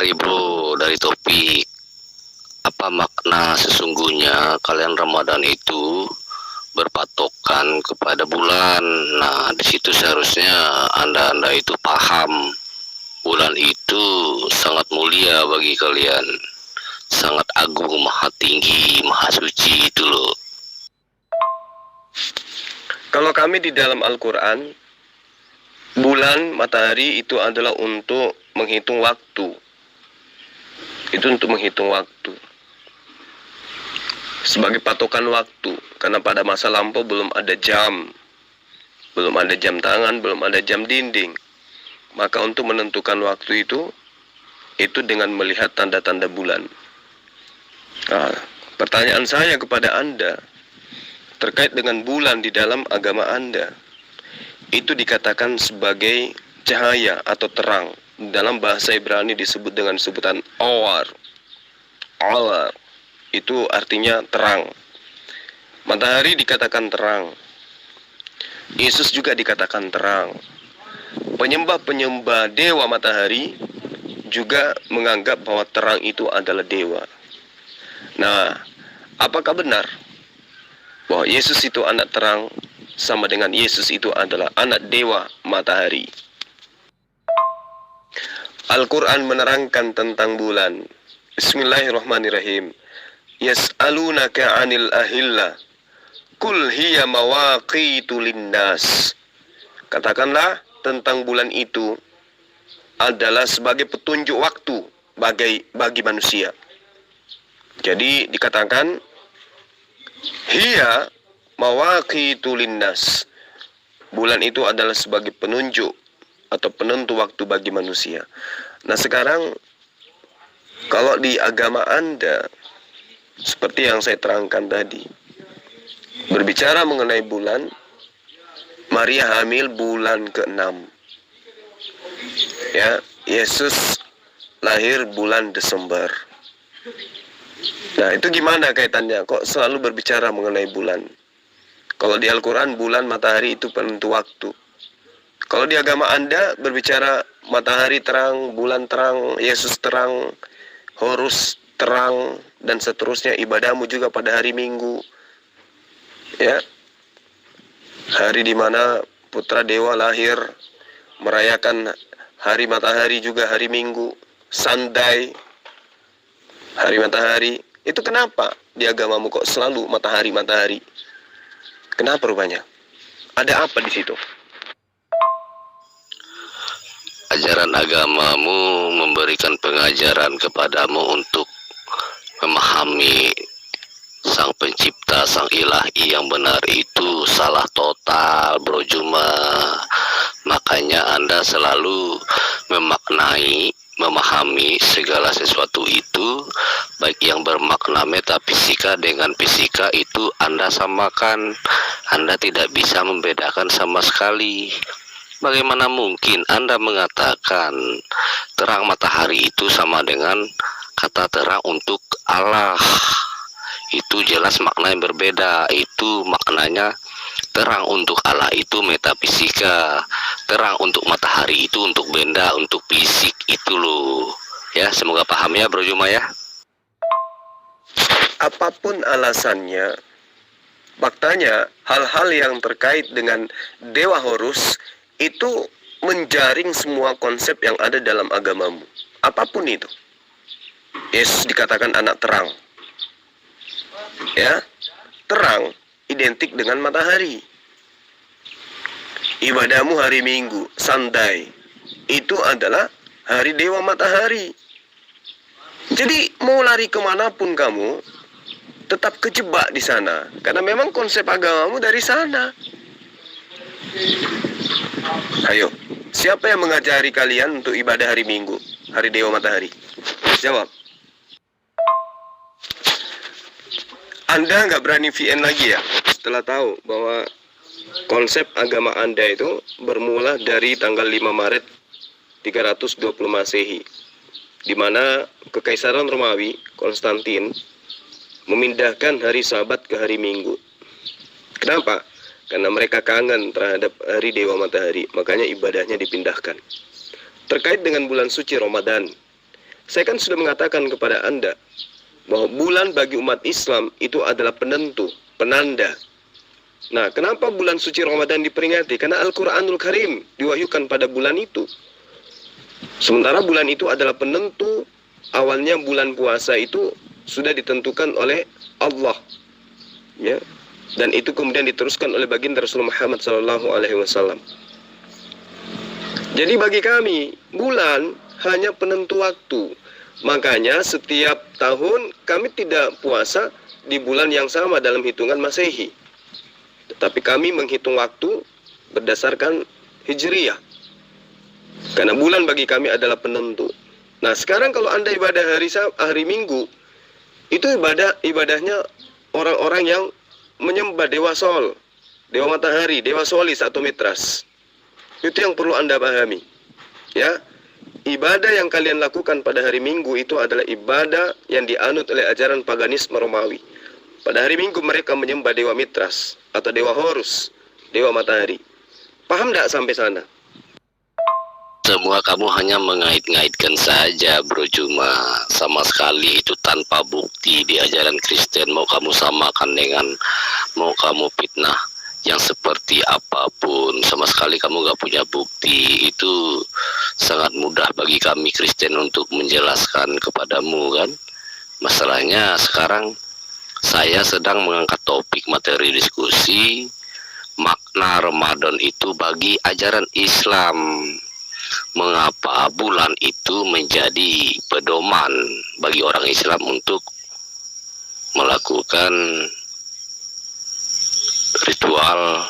Mari bro, dari topik apa makna sesungguhnya kalian Ramadan itu berpatokan kepada bulan. Nah, di situ seharusnya Anda itu paham bulan itu sangat mulia bagi kalian, sangat agung, maha tinggi, maha suci itu loh. Kalau kami di dalam Al-Quran, bulan, matahari itu adalah untuk menghitung waktu. Itu untuk menghitung waktu. Sebagai patokan waktu. Karena pada masa lampau belum ada jam. Belum ada jam tangan, belum ada jam dinding. Maka untuk menentukan waktu itu dengan melihat tanda-tanda bulan. Nah, pertanyaan saya kepada Anda, terkait dengan bulan di dalam agama Anda, itu dikatakan sebagai cahaya atau terang. Dalam bahasa Ibrani disebut dengan sebutan awar. Awar itu artinya terang. Matahari dikatakan terang. Yesus juga dikatakan terang. Penyembah-penyembah dewa matahari juga menganggap bahwa terang itu adalah dewa. Nah, apakah benar bahwa Yesus itu anak terang sama dengan Yesus itu adalah anak dewa matahari? Al-Quran menerangkan tentang bulan. Bismillahirrahmanirrahim. Yas'alunaka 'anil ahillah. Qul hiya mawaqitu linnas. Katakanlah tentang bulan itu adalah sebagai petunjuk waktu bagi manusia. Jadi dikatakan hiya mawaqitu linnas. Bulan itu adalah sebagai penunjuk atau penentu waktu bagi manusia. Nah, sekarang kalau di agama Anda, seperti yang saya terangkan tadi, berbicara mengenai bulan, Maria hamil bulan ke-6. Ya, Yesus lahir bulan Desember. Nah, itu gimana kaitannya? Kok selalu berbicara mengenai bulan? Kalau di Al-Quran, bulan, matahari itu penentu waktu. Kalau di agama Anda berbicara matahari terang, bulan terang, Yesus terang, Horus terang, dan seterusnya. Ibadahmu juga pada hari Minggu, ya, hari di mana putra dewa lahir, merayakan hari matahari juga hari Minggu, Sandai, hari matahari. Itu kenapa di agamamu kok selalu matahari? Kenapa rupanya? Ada apa di situ? Ajaran agamamu memberikan pengajaran kepadamu untuk memahami Sang Pencipta, Sang Ilahi yang benar itu salah total, Bro Juma. Makanya Anda selalu memahami segala sesuatu itu, baik yang bermakna metafisika dengan fisika itu Anda samakan. Anda tidak bisa membedakan sama sekali. Bagaimana mungkin Anda mengatakan terang matahari itu sama dengan kata terang untuk Allah? Itu jelas makna yang berbeda. Itu maknanya terang untuk Allah itu metafisika, terang untuk matahari itu untuk benda, untuk fisik itu loh. Ya, semoga paham ya Bro Juma ya. Apapun alasannya, faktanya hal-hal yang terkait dengan Dewa Horus itu menjaring semua konsep yang ada dalam agamamu. Apapun itu. Yesus dikatakan anak terang. Ya, terang identik dengan matahari. Ibadahmu hari Minggu, Sandai, itu adalah hari dewa matahari. Jadi mau lari kemanapun kamu, tetap kejebak di sana. Karena memang konsep agamamu dari sana. Ayo, siapa yang mengajari kalian untuk ibadah hari Minggu, hari dewa matahari? Jawab. Anda nggak berani VN lagi ya, setelah tahu bahwa konsep agama Anda itu bermula dari tanggal 5 Maret 320 Masehi, di mana Kekaisaran Romawi, Konstantin, memindahkan hari Sabat ke hari Minggu. Kenapa? Karena mereka kangen terhadap hari Dewa Matahari, makanya ibadahnya dipindahkan. Terkait dengan bulan suci Ramadan, Saya kan sudah mengatakan kepada Anda bahwa bulan bagi umat Islam itu adalah penentu, penanda. Nah, kenapa bulan suci Ramadan diperingati? Karena Al-Quranul Karim diwahyukan pada bulan itu. Sementara bulan itu adalah penentu, awalnya bulan puasa itu sudah ditentukan oleh Allah. Ya. Dan itu kemudian diteruskan oleh baginda Rasulullah Muhammad SAW. Jadi bagi kami, bulan hanya penentu waktu. Makanya setiap tahun kami tidak puasa di bulan yang sama dalam hitungan Masehi. Tetapi kami menghitung waktu berdasarkan Hijriyah. Karena bulan bagi kami adalah penentu. Nah, sekarang kalau Anda ibadah hari Minggu, itu ibadahnya orang-orang yang menyembah Dewa Sol, Dewa Matahari, Dewa Solis atau Mitras. Itu yang perlu Anda pahami. Ya. Ibadah yang kalian lakukan pada hari Minggu itu adalah ibadah yang dianut oleh ajaran paganisme Romawi. Pada hari Minggu mereka menyembah Dewa Mitras atau Dewa Horus, Dewa Matahari. Paham tidak sampai sana? Semua kamu hanya mengait-ngaitkan saja, Bro Juma. Sama sekali itu tanpa bukti di ajaran Kristen. Mau kamu samakan dengan, mau kamu fitnah yang seperti apapun, sama sekali kamu gak punya bukti. Itu sangat mudah bagi kami Kristen untuk menjelaskan kepadamu kan. Masalahnya sekarang saya sedang mengangkat topik materi diskusi makna Ramadan itu bagi ajaran Islam. Mengapa bulan itu menjadi pedoman bagi orang Islam untuk melakukan ritual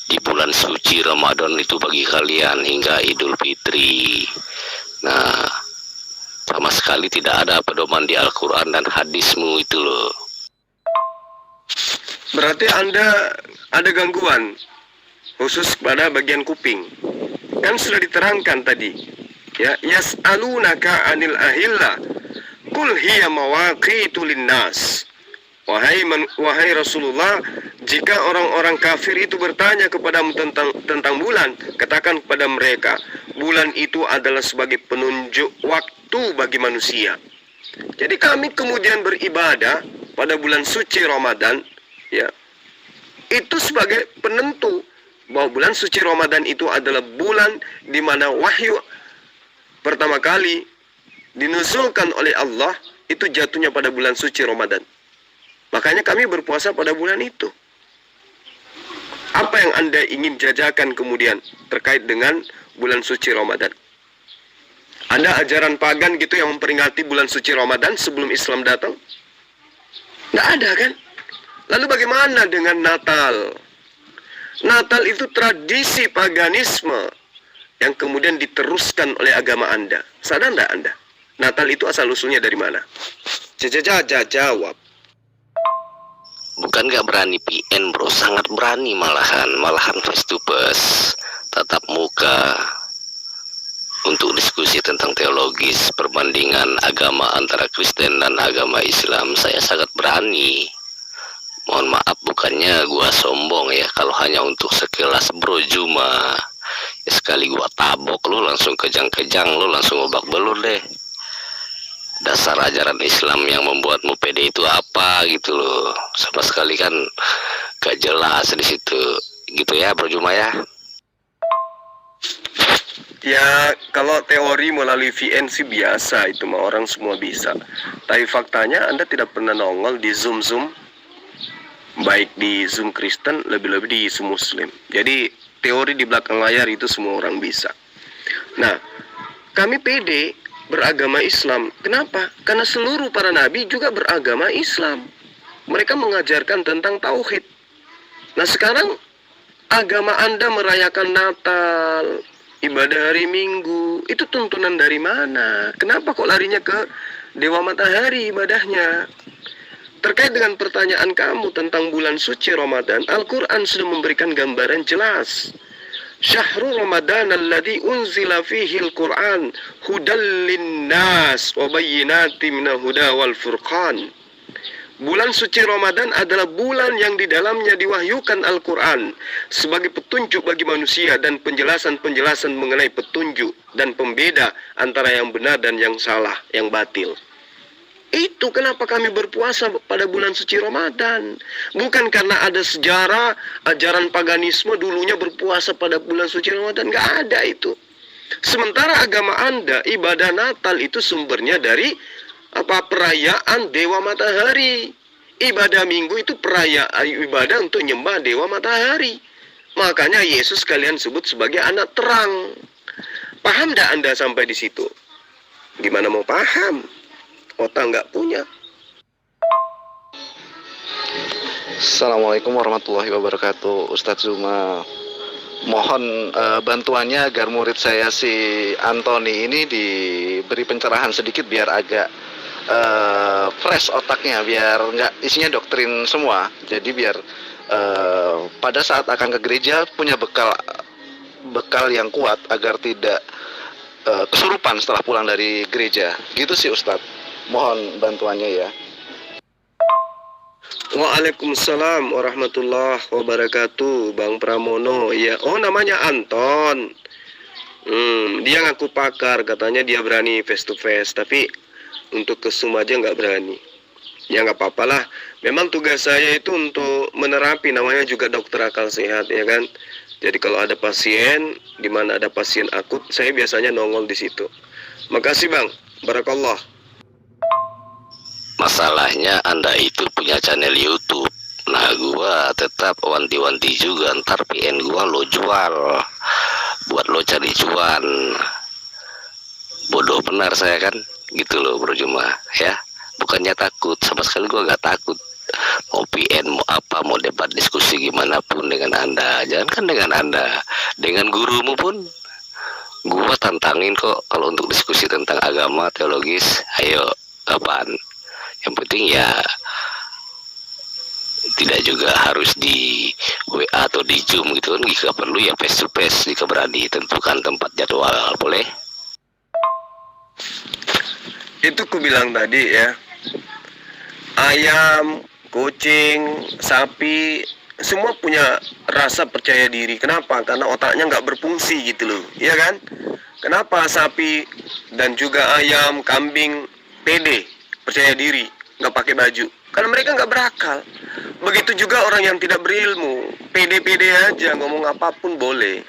di bulan suci Ramadan itu bagi kalian hingga Idul Fitri. Nah, sama sekali tidak ada pedoman di Al-Quran dan hadismu itu loh. Berarti Anda ada gangguan khusus pada bagian kuping. Kan sudah diterangkan tadi. Ya, yas'alunaka 'anil ahilla qul hiya mawaqitu linnas. Wahai Rasulullah, jika orang-orang kafir itu bertanya kepadamu tentang bulan, katakan kepada mereka, bulan itu adalah sebagai penunjuk waktu bagi manusia. Jadi kami kemudian beribadah pada bulan suci Ramadan, ya, itu sebagai penentu bahwa bulan suci Ramadan itu adalah bulan di mana wahyu pertama kali dinuzulkan oleh Allah itu jatuhnya pada bulan suci Ramadan. Makanya kami berpuasa pada bulan itu. Apa yang Anda ingin jajakan kemudian terkait dengan bulan suci Ramadan? Ada ajaran pagan gitu yang memperingati bulan suci Ramadan sebelum Islam datang? Nggak ada kan? Lalu bagaimana dengan Natal? Natal itu tradisi paganisme yang kemudian diteruskan oleh agama Anda. Sadar nggak Anda? Natal itu asal-usulnya dari mana? Jawab. Bukan gak berani PN bro, sangat berani malahan face to face, tatap muka untuk diskusi tentang teologis perbandingan agama antara Kristen dan agama Islam. Saya sangat berani. Mohon maaf, bukannya gua sombong ya, kalau hanya untuk sekelas Bro Juma ya, sekali gua tabok lu langsung kejang-kejang, lu langsung obak belur deh. Dasar ajaran Islam yang membuatmu pede itu apa gitu loh, sama sekali kan gak jelas di situ gitu ya Bro Juma ya. Ya, kalau teori melalui VN sih biasa, itu mah orang semua bisa. Tapi faktanya Anda tidak pernah nongol di Zoom, baik di Zoom Kristen, lebih-lebih di Zoom Muslim. Jadi teori di belakang layar itu semua orang bisa. Nah, kami pede beragama Islam. Kenapa? Karena seluruh para nabi juga beragama Islam. Mereka mengajarkan tentang tauhid. Nah, sekarang agama Anda merayakan Natal, ibadah hari Minggu, itu tuntunan dari mana? Kenapa kok larinya ke Dewa Matahari ibadahnya? Terkait dengan pertanyaan kamu tentang bulan suci Ramadan, Al-Quran sudah memberikan gambaran jelas. Syahrul Ramadan alladzi unzila fihi al-Qur'an hudal linnas wa bayyinatin minal huda wal furqan. Bulan suci Ramadan adalah bulan yang di dalamnya diwahyukan Al-Quran sebagai petunjuk bagi manusia dan penjelasan-penjelasan mengenai petunjuk dan pembeda antara yang benar dan yang salah, yang batil. Itu kenapa kami berpuasa pada bulan suci Ramadan. Bukan karena ada sejarah ajaran paganisme dulunya berpuasa pada bulan suci Ramadan. Nggak ada itu. Sementara agama Anda, ibadah Natal itu sumbernya dari perayaan Dewa Matahari. Ibadah Minggu itu ibadah untuk nyembah Dewa Matahari. Makanya Yesus kalian sebut sebagai anak terang. Paham tidak Anda sampai di situ? Gimana mau paham? Otak nggak punya. Assalamualaikum warahmatullahi wabarakatuh. Ustadz Zuma, mohon bantuannya agar murid saya si Antoni ini diberi pencerahan sedikit biar agak fresh otaknya, biar nggak isinya doktrin semua. Jadi biar pada saat akan ke gereja punya bekal yang kuat agar tidak kesurupan setelah pulang dari gereja. Gitu sih Ustadz. Mohon bantuannya ya. Waalaikumsalam warahmatullahi wabarakatuh. Bang Pramono, ya. Oh, namanya Anton. Dia ngaku pakar, katanya dia berani face to face, tapi untuk ke Zoom aja nggak berani. Ya nggak apa-apa lah. Memang tugas saya itu untuk menerapi, namanya juga dokter akal sehat, ya kan. Jadi kalau ada pasien, di mana ada pasien akut, saya biasanya nongol di situ. Makasih Bang, barakallah. Masalahnya Anda itu punya channel YouTube. Nah, gua tetap wanti-wanti juga, ntar PN gua lo jual buat lo cari cuan. Bodoh benar saya kan, gitu loh Bro Juma ya. Bukannya takut, sama sekali gua gak takut. Mau PN, mau apa, mau debat, diskusi gimana pun dengan Anda. Jangan kan dengan Anda, dengan gurumu pun gua tantangin kok. Kalau untuk diskusi tentang agama, teologis, ayo kapan. Yang penting ya tidak juga harus di WA atau di Zoom gitu kan. Jika perlu ya face to face, jika berani tentukan tempat jadwal, boleh? Itu ku bilang tadi ya, ayam, kucing, sapi, semua punya rasa percaya diri. Kenapa? Karena otaknya nggak berfungsi gitu loh, iya kan? Kenapa sapi dan juga ayam, kambing pede, percaya diri, nggak pakai baju? Karena mereka nggak berakal. Begitu juga orang yang tidak berilmu, pede-pede aja, ngomong apapun boleh.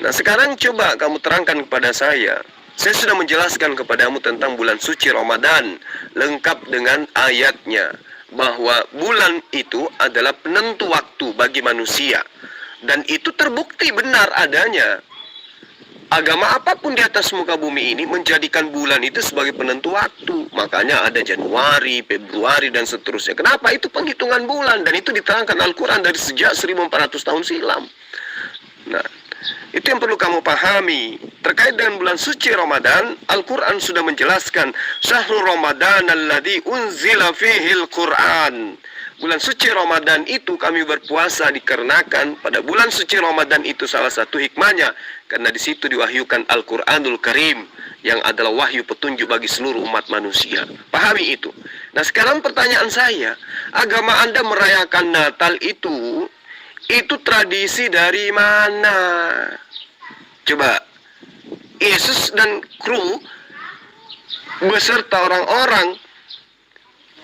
Nah sekarang coba kamu terangkan kepada saya. Saya sudah menjelaskan kepadamu tentang bulan suci Ramadan, lengkap dengan ayatnya, bahwa bulan itu adalah penentu waktu bagi manusia. Dan itu terbukti benar adanya. Agama apapun di atas muka bumi ini menjadikan bulan itu sebagai penentu waktu. Makanya ada Januari, Februari, dan seterusnya. Kenapa? Itu penghitungan bulan. Dan itu diterangkan Al-Quran dari sejak 1400 tahun silam. Nah, itu yang perlu kamu pahami. Terkait dengan bulan suci Ramadan, Al-Quran sudah menjelaskan, Syahrul Ramadan alladzi unzila fihil Quran. Bulan suci Ramadan itu kami berpuasa dikarenakan pada bulan suci Ramadan itu salah satu hikmahnya, karena di situ diwahyukan Al-Quranul Karim yang adalah wahyu petunjuk bagi seluruh umat manusia. Pahami itu. Nah sekarang pertanyaan saya, agama Anda merayakan Natal itu tradisi dari mana? Coba, Yesus dan kru beserta orang-orang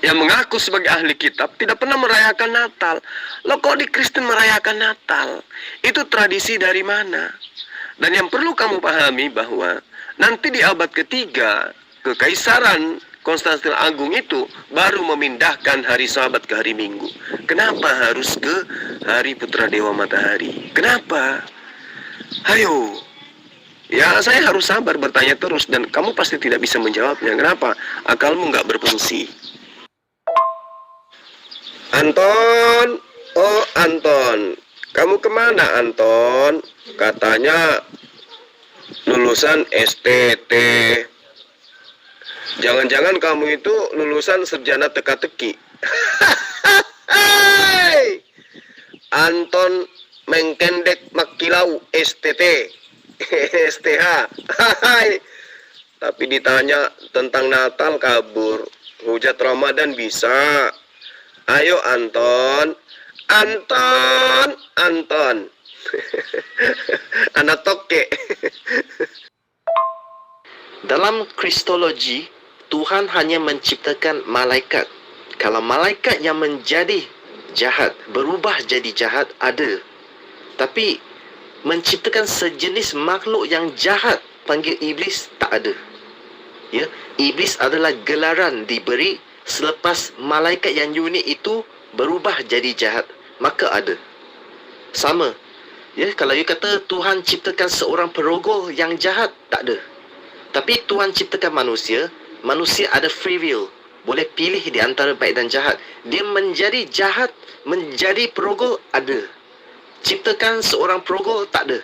yang mengaku sebagai ahli kitab tidak pernah merayakan Natal. Loh kok di Kristen merayakan Natal? Itu tradisi dari mana? Dan yang perlu kamu pahami bahwa nanti di abad ketiga, Kekaisaran Konstantin Agung itu baru memindahkan hari Sabat ke hari Minggu. Kenapa harus ke hari Putra Dewa Matahari? Kenapa? Ayo. Ya saya harus sabar bertanya terus dan kamu pasti tidak bisa menjawabnya. Kenapa? Akalmu nggak berfungsi. Anton, oh Anton, kamu kemana Anton? Katanya lulusan STT. Jangan-jangan kamu itu lulusan sarjana teka-teki. Anton Mengkendek Makilau STT, STH. Tapi ditanya tentang Natal kabur. Hujat Ramadan bisa, Ayo Anton. Anton. Anton. Anak toke. Dalam kristologi, Tuhan hanya menciptakan malaikat. Kalau malaikat yang menjadi jahat, berubah jadi jahat, ada. Tapi menciptakan sejenis makhluk yang jahat, panggil iblis, tak ada. Ya, iblis adalah gelaran diberi selepas malaikat yang unik itu berubah jadi jahat, maka ada. Sama. Ya, kalau you kata Tuhan ciptakan seorang perogol yang jahat, tak ada. Tapi Tuhan ciptakan manusia, manusia ada free will, boleh pilih di antara baik dan jahat. Dia menjadi jahat, menjadi perogol, ada. Ciptakan seorang perogol, tak ada.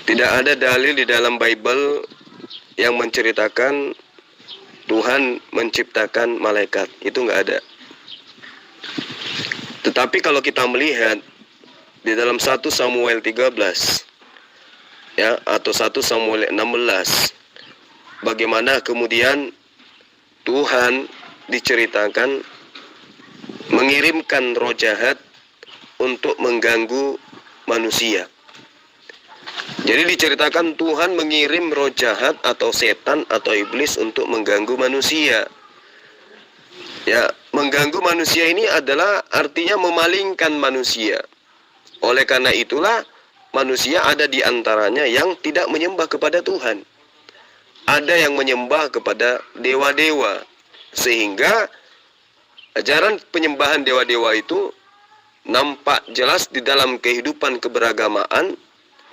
Tidak ada dalil di dalam Bible yang menceritakan Tuhan menciptakan malaikat. Itu nggak ada. Tetapi kalau kita melihat di dalam 1 Samuel 13, ya, atau 1 Samuel 16, bagaimana kemudian Tuhan diceritakan mengirimkan roh jahat untuk mengganggu manusia. Jadi diceritakan Tuhan mengirim roh jahat atau setan atau iblis untuk mengganggu manusia. Ya, mengganggu manusia ini adalah artinya memalingkan manusia. Oleh karena itulah manusia ada di antaranya yang tidak menyembah kepada Tuhan. Ada yang menyembah kepada dewa-dewa. Sehingga ajaran penyembahan dewa-dewa itu nampak jelas di dalam kehidupan keberagamaan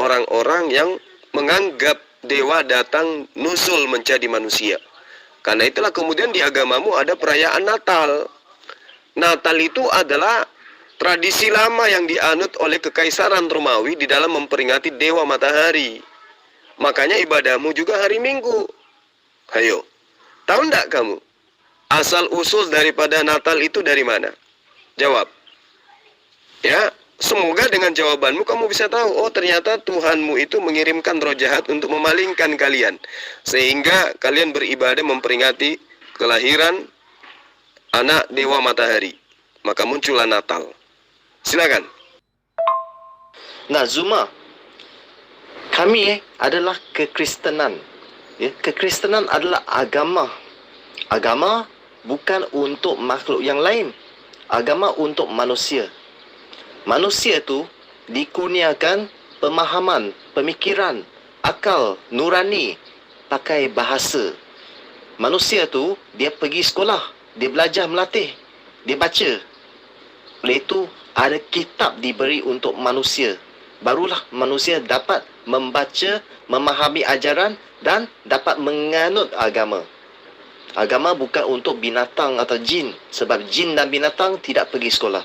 orang-orang yang menganggap dewa datang nusul menjadi manusia. Karena itulah kemudian di agamamu ada perayaan Natal. Natal itu adalah tradisi lama yang dianut oleh Kekaisaran Romawi di dalam memperingati dewa matahari. Makanya ibadahmu juga hari Minggu. Ayo, tahu enggak kamu? Asal-usul daripada Natal itu dari mana? Jawab. Ya, semoga dengan jawabanmu kamu bisa tahu, oh ternyata Tuhanmu itu mengirimkan roh jahat untuk memalingkan kalian. Sehingga kalian beribadah memperingati kelahiran anak dewa matahari. Maka muncullah Natal. Silakan. Nah, Zuma, kami adalah kekristenan. Ya, kekristenan adalah agama. Agama bukan untuk makhluk yang lain. Agama untuk manusia. Manusia itu dikurniakan pemahaman, pemikiran, akal, nurani, pakai bahasa. Manusia tu dia pergi sekolah, dia belajar melatih, dia baca. Oleh itu ada kitab diberi untuk manusia. Barulah manusia dapat membaca, memahami ajaran dan dapat menganut agama. Agama bukan untuk binatang atau jin, sebab jin dan binatang tidak pergi sekolah.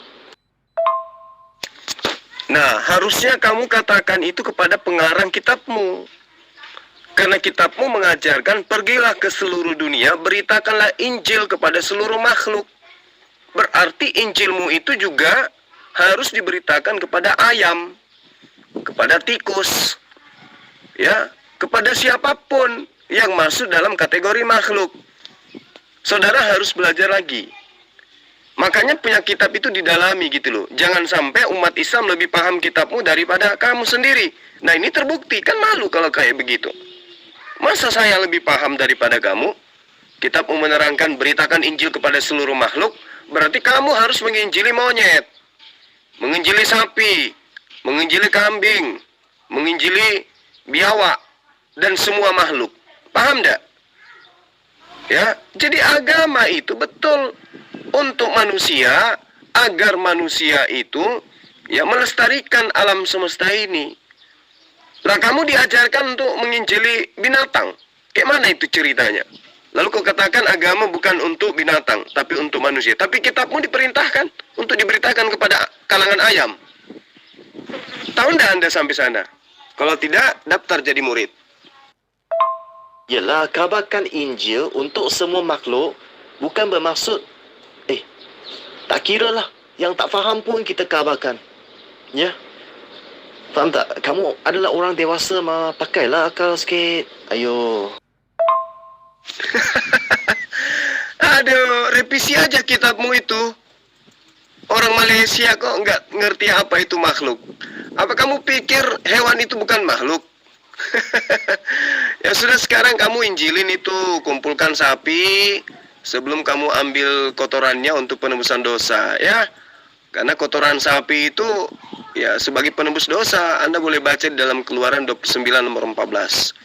Nah, harusnya kamu katakan itu kepada pengarang kitabmu. Karena kitabmu mengajarkan, pergilah ke seluruh dunia, beritakanlah Injil kepada seluruh makhluk. Berarti Injilmu itu juga harus diberitakan kepada ayam, kepada tikus, ya, kepada siapapun yang masuk dalam kategori makhluk. Saudara harus belajar lagi. Makanya punya kitab itu didalami gitu loh. Jangan sampai umat Islam lebih paham kitabmu daripada kamu sendiri. Nah ini terbukti, kan malu kalau kayak begitu. Masa saya lebih paham daripada kamu? Kitabmu menerangkan beritakan Injil kepada seluruh makhluk. Berarti kamu harus menginjili monyet, menginjili sapi, menginjili kambing, menginjili biawak, dan semua makhluk. Paham enggak? Ya, jadi agama itu betul untuk manusia, agar manusia itu ya melestarikan alam semesta ini. Nah, kamu diajarkan untuk menginjili binatang. Kayak mana itu ceritanya? Lalu kau katakan agama bukan untuk binatang, tapi untuk manusia. Tapi kitabmu diperintahkan untuk diberitakan kepada kalangan ayam. Tahu enggak Anda sampai sana? Kalau tidak, daftar jadi murid. Yalah, kabarkan Injil untuk semua makhluk bukan bermaksud tak kira lah, yang tak faham pun kita kabarkan. Ya. Faham tak? Kamu adalah orang dewasa, pakailah akal sikit. Ayo. Aduh, revisi aja kitabmu itu. Orang Malaysia kok nggak ngerti apa itu makhluk. Apa kamu pikir hewan itu bukan makhluk? Ya sudah, sekarang kamu injilin itu, kumpulkan sapi sebelum kamu ambil kotorannya untuk penebusan dosa, ya. Karena kotoran sapi itu ya sebagai penebus dosa. Anda boleh baca di dalam Keluaran 29 nomor 14.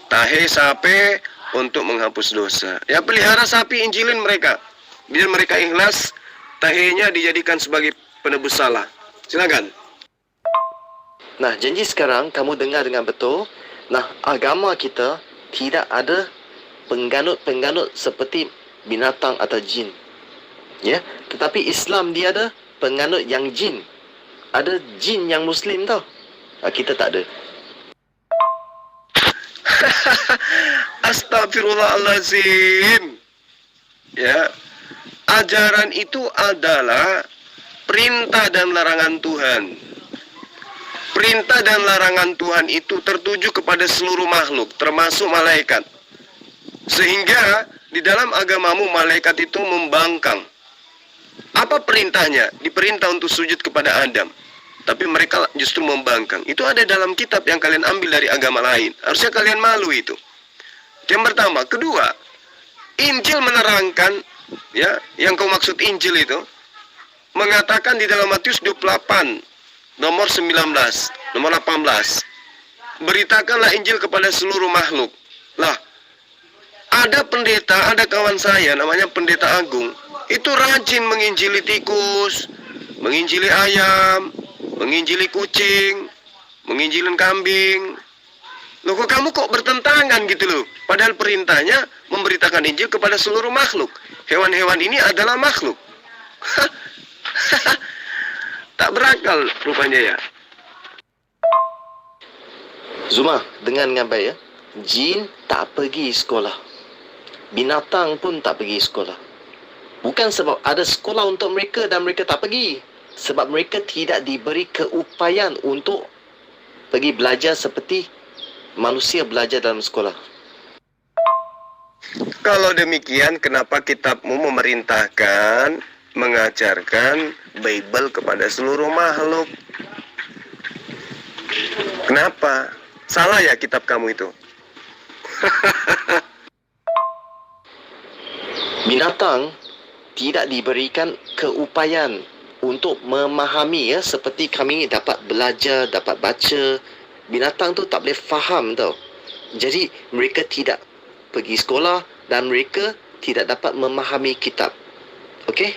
Tahe sape untuk menghapus dosa. Ya, pelihara sapi, injilin mereka. Biar mereka ikhlas, tahenya dijadikan sebagai penebus salah. Silakan. Nah, janji sekarang kamu dengar dengan betul. Nah, agama kita tidak ada pengganut-pengganut seperti binatang atau jin. Ya, tetapi Islam dia ada penganut yang jin. Ada jin yang Muslim tau. Kita tak ada. Astagfirullahaladzim. Ya, ajaran itu adalah perintah dan larangan Tuhan. Perintah dan larangan Tuhan itu tertuju kepada seluruh makhluk, termasuk malaikat. Sehingga di dalam agamamu malaikat itu membangkang. Apa perintahnya? Diperintah untuk sujud kepada Adam. Tapi mereka justru membangkang. Itu ada dalam kitab yang kalian ambil dari agama lain. Harusnya kalian malu itu. Yang pertama. Kedua, Injil menerangkan, ya, yang kau maksud Injil itu, mengatakan di dalam Matius 28, nomor 19, nomor 18. Beritakanlah Injil kepada seluruh makhluk. Lah, ada pendeta, ada kawan saya namanya pendeta Agung. Itu rajin menginjili tikus, menginjili ayam, menginjili kucing, menginjilin kambing. Loh, kok kamu kok bertentangan gitu loh? Padahal perintahnya memberitakan Injil kepada seluruh makhluk. Hewan-hewan ini adalah makhluk. Tak berakal rupanya ya. Zuma, dengar dengan baik ya. Jin tak pergi sekolah. Binatang pun tak pergi sekolah. Bukan sebab ada sekolah untuk mereka dan mereka tak pergi. Sebab mereka tidak diberi keupayaan untuk pergi belajar seperti manusia belajar dalam sekolah. Kalau demikian, kenapa kitabmu memerintahkan, mengajarkan Bible kepada seluruh makhluk? Kenapa? Salah ya kitab kamu itu? Binatang tidak diberikan keupayaan untuk memahami ya, seperti kami dapat belajar, dapat baca. Binatang tu tak boleh faham tau. Jadi mereka tidak pergi sekolah dan mereka tidak dapat memahami kitab. Okey?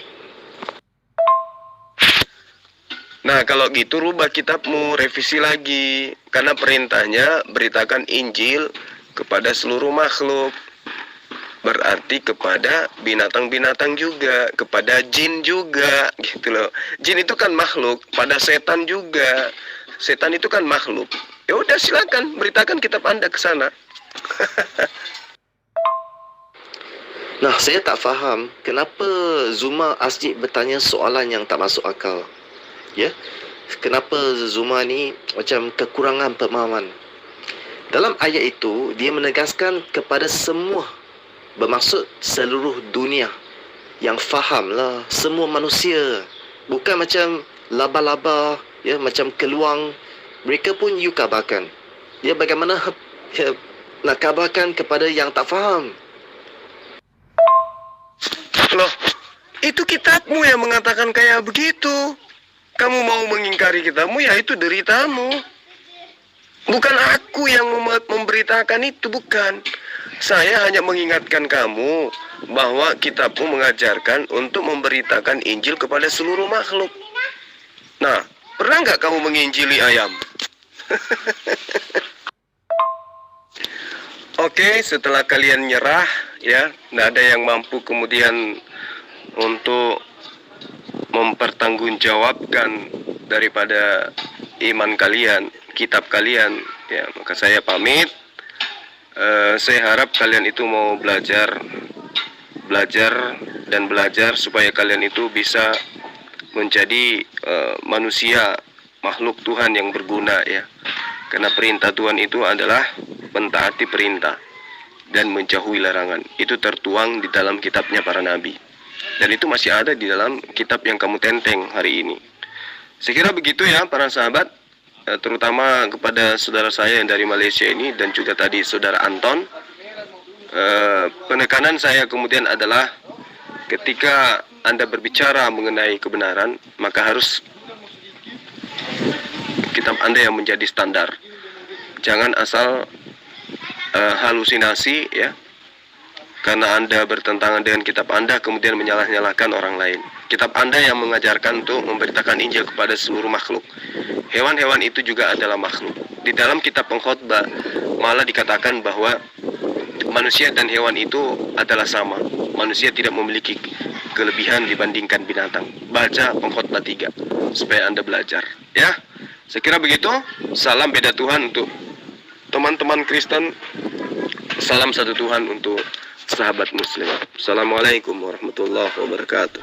Nah, kalau gitu rubah kitabmu, revisi lagi. Karena perintahnya beritakan Injil kepada seluruh makhluk. Berarti kepada binatang-binatang juga, kepada jin juga, gitu loh. Jin itu kan makhluk, pada setan juga. Setan itu kan makhluk. Ya udah, silakan beritakan kitab Anda ke sana. Nah, saya tak faham kenapa Zuma Asjid bertanya soalan yang tak masuk akal. Ya? Kenapa Zuma ni macam kekurangan pemahaman. Dalam ayat itu, dia menegaskan kepada semua, bermaksud seluruh dunia yang faham lah, semua manusia. Bukan macam laba-laba, ya, macam keluang. Mereka pun you kabarkan. Ya, bagaimana ya, nak kabarkan kepada yang tak faham? Loh, itu kitabmu yang mengatakan kayak begitu. Kamu mau mengingkari kitabmu, ya itu deritamu. Bukan aku yang memberitakan itu, bukan. Saya hanya mengingatkan kamu bahwa kitabmu mengajarkan untuk memberitakan Injil kepada seluruh makhluk. Nah, pernah nggak kamu menginjili ayam? Oke, setelah kalian nyerah, ya, nggak ada yang mampu kemudian untuk mempertanggungjawabkan daripada iman kalian, kitab kalian, ya, maka saya pamit. Saya harap kalian itu mau belajar dan belajar supaya kalian itu bisa menjadi manusia, makhluk Tuhan yang berguna, ya. Karena perintah Tuhan itu adalah mentaati perintah. dan menjauhi larangan. Itu tertuang di dalam kitabnya para nabi. Dan itu masih ada di dalam kitab yang kamu tenteng hari ini. Saya kira begitu ya para sahabat, terutama kepada saudara saya yang dari Malaysia ini dan juga tadi saudara Anton. Penekanan saya kemudian adalah ketika Anda berbicara mengenai kebenaran, maka harus kitab Anda yang menjadi standar. Jangan asal halusinasi ya, karena Anda bertentangan dengan kitab Anda kemudian menyalah-nyalahkan orang lain. Kitab Anda yang mengajarkan untuk memberitakan Injil kepada seluruh makhluk. Hewan-hewan itu juga adalah makhluk. Di dalam kitab pengkhotbah malah dikatakan bahwa manusia dan hewan itu adalah sama. Manusia tidak memiliki kelebihan dibandingkan binatang. Baca pengkhotbah 3 supaya Anda belajar ya. Saya kira begitu. Salam beda Tuhan untuk teman-teman Kristen. Salam satu Tuhan untuk sahabat muslim. Assalamualaikum warahmatullahi wabarakatuh.